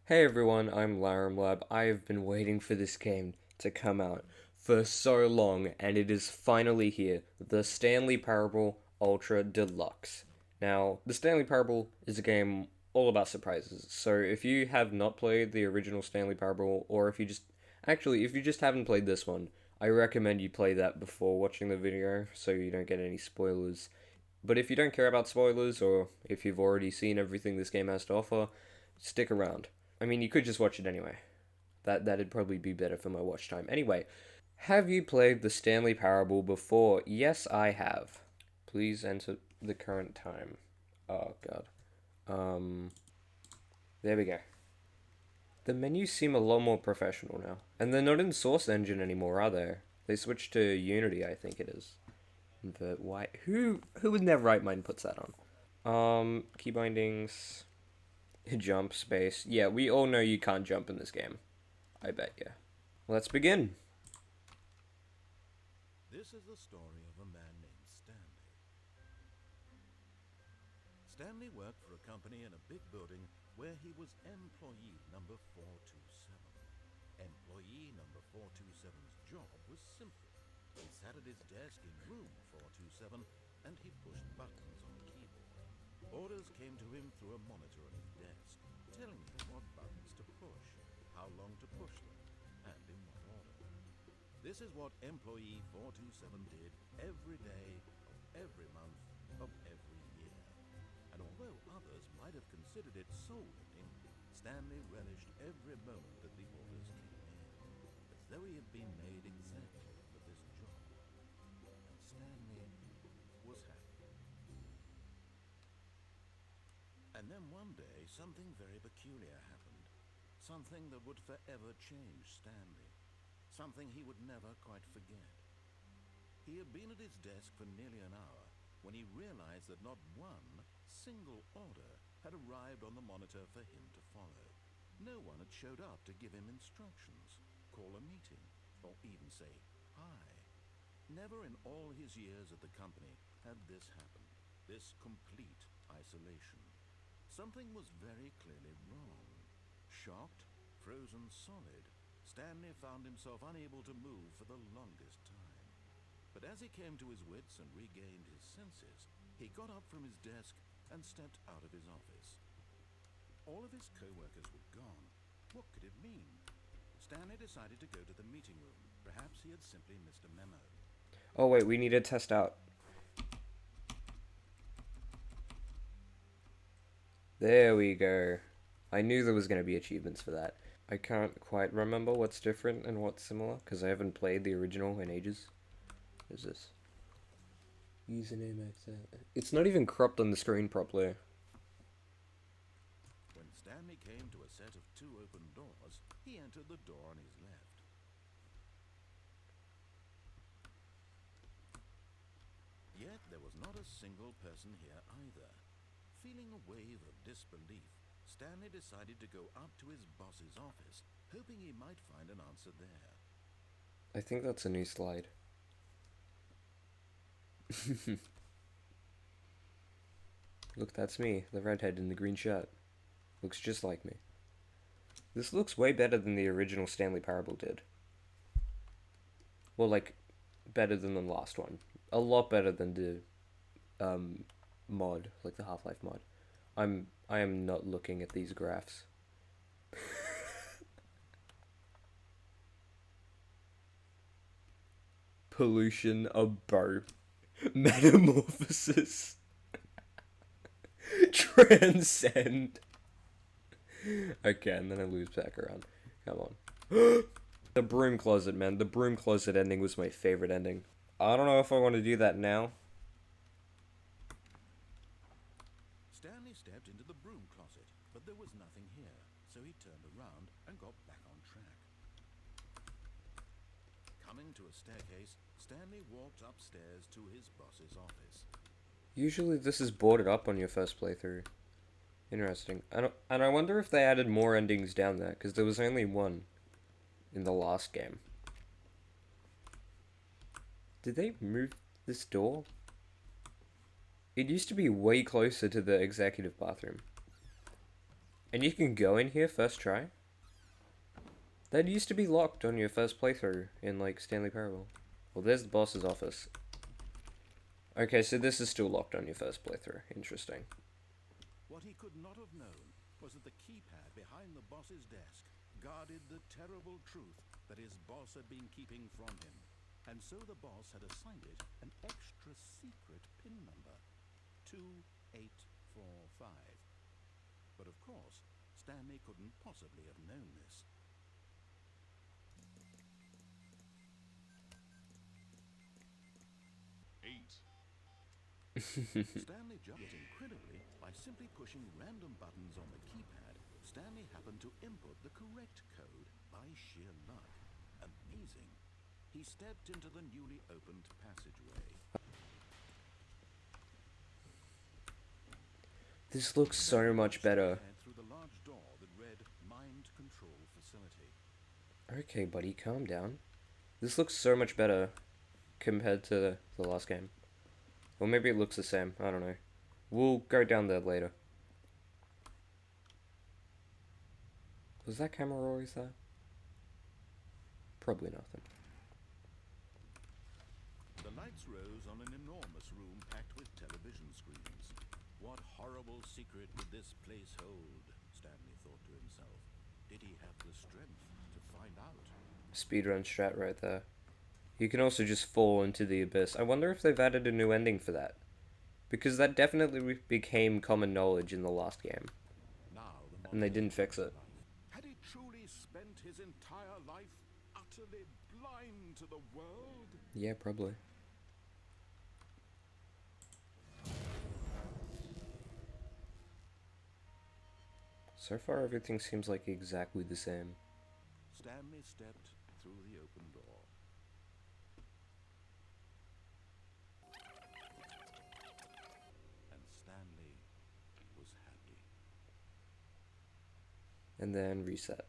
Hey everyone, I'm Lab. I have been waiting for this game to come out for so long, and it is finally here. The Stanley Parable Ultra Deluxe. Now, the Stanley Parable is a game all about surprises. So if you have not played the original Stanley Parable, or if you just haven't played this one, I recommend you play that before watching the video so you don't get any spoilers. But if you don't care about spoilers, or if you've already seen everything this game has to offer, stick around. I mean, you could just watch it anyway. That'd probably be better for my watch time. Anyway, have you played the Stanley Parable before? Yes, I have. Please enter the current time. Oh god. Um, there we go. The menus seem a lot more professional now, and they're not in Source Engine anymore, are they? They switched to Unity, I think it is. But why? Who in their right mind puts that on? Key bindings, jump space. Yeah, we all know you can't jump in this game. I bet you. Let's begin. This is the story of a man named Stanley. Stanley worked for a company in a big building where he was employee number 427. Employee number 427's job was simple. He sat at his desk in room 427 and he pushed buttons on the keyboard. Orders came to him through a monitor on his desk, telling him what buttons to push, how long to push them, and in what order. This is what employee 427 did every day of every month of every year. And although others might have considered it soul-winning, Stanley relished every moment that the orders came in, as though he had been made exactly for this job. And Stanley was happy. And then one day, something very peculiar happened. Something that would forever change Stanley. Something he would never quite forget. He had been at his desk for nearly an hour when he realized that not one single order had arrived on the monitor for him to follow. No one had showed up to give him instructions, call a meeting, or even say hi. Never in all his years at the company had this happened, this complete isolation. Something was very clearly wrong. Shocked, frozen solid, Stanley found himself unable to move for the longest time. But as he came to his wits and regained his senses, he got up from his desk and stepped out of his office. All of his co-workers were gone. What could it mean? Stanley decided to go to the meeting room. Perhaps he had simply missed a memo. Oh wait, we need to test out. There we go. I knew there was going to be achievements for that. I can't quite remember what's different and what's similar, because I haven't played the original in ages. What is this? Username accent. It's not even cropped on the screen properly. When Stanley came to a set of two open doors, he entered the door on his left. Yet there was not a single person here either. Feeling a wave of disbelief, Stanley decided to go up to his boss's office, hoping he might find an answer there. I think that's a new slide. Look, that's me, the redhead in the green shirt. Looks just like me. This looks way better than the original Stanley Parable did. Well, like, better than the last one. A lot better than the mod, like the Half-Life mod. I am not looking at these graphs. Pollution, a bow, metamorphosis, transcend. Okay, and then I lose back around. Come on. The broom closet, man. The broom closet ending was my favorite ending. I don't know if I want to do that now. Stanley stepped into the broom closet, but there was nothing here, so he turned around and got back on track. Coming to a staircase, Stanley walked upstairs to his boss's office. Usually this is boarded up on your first playthrough. Interesting. And I wonder if they added more endings down there, because there was only one in the last game. Did they move this door? It used to be way closer to the executive bathroom. And you can go in here first try? That used to be locked on your first playthrough in, like, Stanley Parable. Well, there's the boss's office. Okay, so this is still locked on your first playthrough. Interesting. What he could not have known was that the keypad behind the boss's desk guarded the terrible truth that his boss had been keeping from him. And so the boss had assigned it an extra secret PIN number, 2845. But of course, Stanley couldn't possibly have known this. Stanley jumped incredibly by simply pushing random buttons on the keypad. Stanley happened to input the correct code by sheer luck. Amazing. He stepped into the newly opened passageway. This looks so much better. Through the large door that read Mind Control Facility. Okay, buddy, calm down. This looks so much better compared to the last game. Or maybe it looks the same, I don't know. We'll go down there later. Was that camera always there? Probably nothing. The lights rose on an enormous room packed with television screens. What horrible secret would this place hold? Stanley thought to himself. Did he have the strength to find out? Speedrun strat right there. You can also just fall into the abyss. I wonder if they've added a new ending for that. Because that definitely became common knowledge in the last game. And they didn't fix it. Had he truly spent his entire life utterly blind to the world? Yeah, probably. So far, everything seems like exactly the same. Stanley stepped through the open door. And Stanley was happy. And then reset.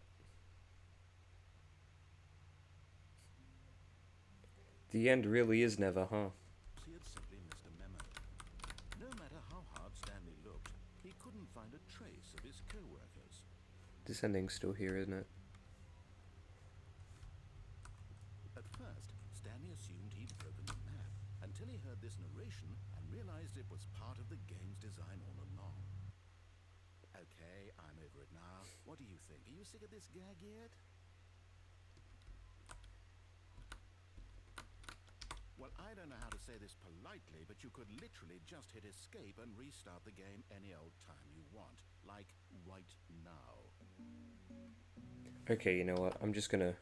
The end really is never, huh? He had simply missed a memo. No matter how hard Stanley looked, he couldn't find a trace of his co-workers. This ending's still here, isn't it? At first, Stanley assumed he'd broken the map until he heard this narration and realized it was part of the game's design all along. Okay, I'm over it now. What do you think? Are you sick of this gag yet? Well, I don't know how to say this politely, but you could literally just hit escape and restart the game any old time you want. Like, right now. Okay, you know what? I'm just gonna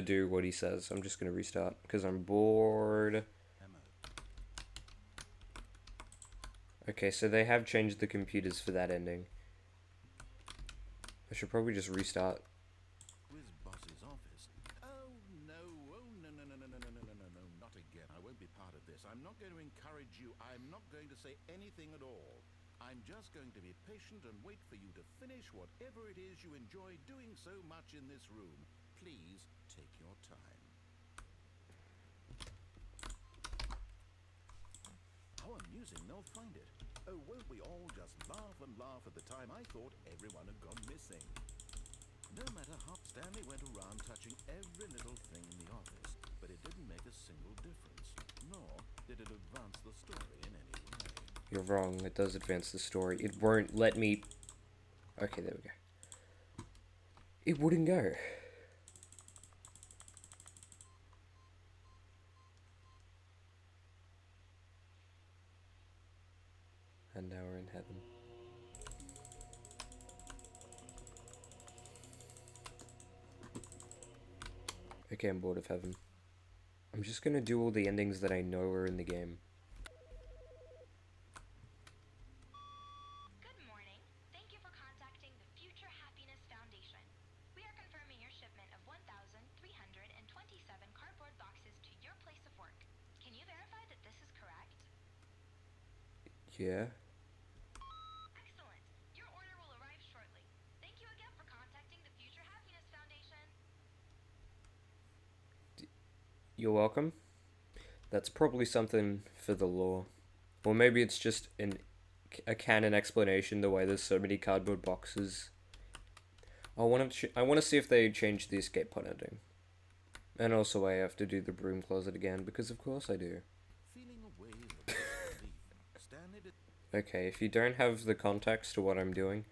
do what he says. I'm just gonna restart, because I'm bored. Okay, so they have changed the computers for that ending. I should probably just restart. His boss's office. Oh no, no, not again. I won't be part of this. I'm not going to encourage you. I'm not going to say anything at all. I'm just going to be patient and wait for you to finish whatever it is you enjoy doing so much in this room. Please take your time. How amusing they'll find it. Oh, won't we all just laugh and laugh at the time I thought everyone had gone missing. No matter how Stanley went around touching every little thing in the office, but it didn't make a single difference, nor did it advance the story in any way. You're wrong, it does advance the story. It won't let me... Okay, there we go. It wouldn't go. And now we're in heaven. Okay, I'm bored of heaven. I'm just gonna do all the endings that I know are in the game. Good morning. Thank you for contacting the Future Happiness Foundation. We are confirming your shipment of 1,327 cardboard boxes to your place of work. Can you verify that this is correct? Yeah. Excellent. Your order will arrive shortly. Thank you again for contacting the Future Happiness Foundation. You're welcome. That's probably something for the law. Or maybe it's just an a canon explanation the way there's so many cardboard boxes. I want to see if they change the escape pod ending. And also I have to do the broom closet again, because of course I do. Feeling a wave of disbelief, Stanley did Okay, if you don't have the context to what I'm doing,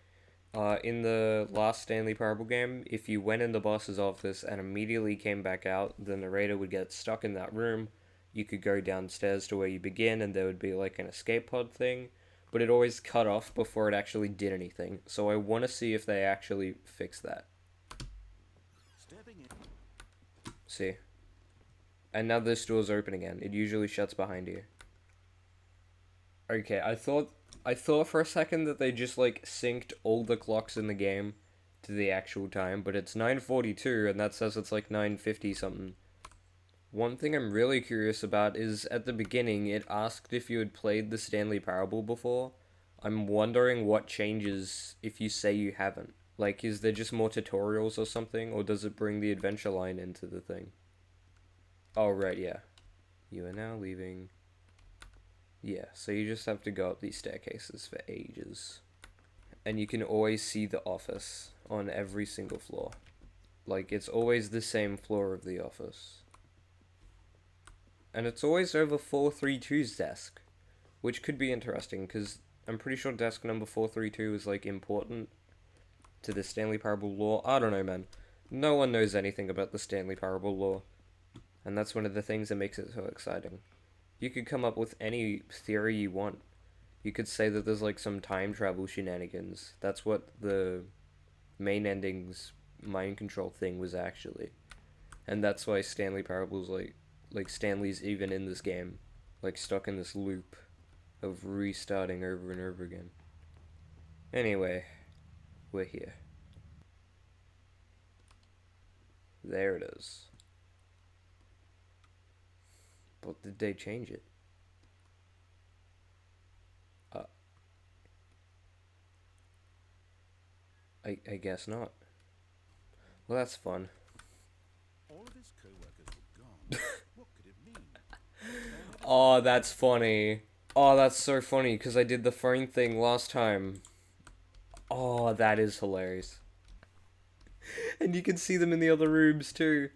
in the last Stanley Parable game, if you went in the boss's office and immediately came back out, the narrator would get stuck in that room. You could go downstairs to where you begin, and there would be like an escape pod thing, but it always cut off before it actually did anything. So I want to see if they actually fix that. stepping in. See? And now this door's open again. It usually shuts behind you. Okay, I thought for a second that they just like synced all the clocks in the game to the actual time, but it's 9:42 and that says it's like 9:50 something. One thing I'm really curious about is at the beginning it asked if you had played the Stanley Parable before. I'm wondering what changes if you say you haven't. Like, is there just more tutorials or something, or does it bring the adventure line into the thing? Oh, right, yeah. You are now leaving. Yeah, so you just have to go up these staircases for ages. And you can always see the office on every single floor. Like, it's always the same floor of the office. And it's always over 432's desk, which could be interesting, because I'm pretty sure desk number 432 is, like, important to the Stanley Parable lore. I don't know, man. No one knows anything about the Stanley Parable lore. And that's one of the things that makes it so exciting. You could come up with any theory you want. You could say that there's like some time travel shenanigans. That's what the main ending's mind control thing was actually. And that's why Stanley Parable's like Stanley's even in this game. Like stuck in this loop of restarting over and over again. Anyway, we're here. There it is. But did they change it? I guess not. Well, that's fun. All of his co-workers were gone. What could it mean? Oh, that's funny. Oh, that's so funny, because I did the phone thing last time. Oh, that is hilarious. And you can see them in the other rooms, too.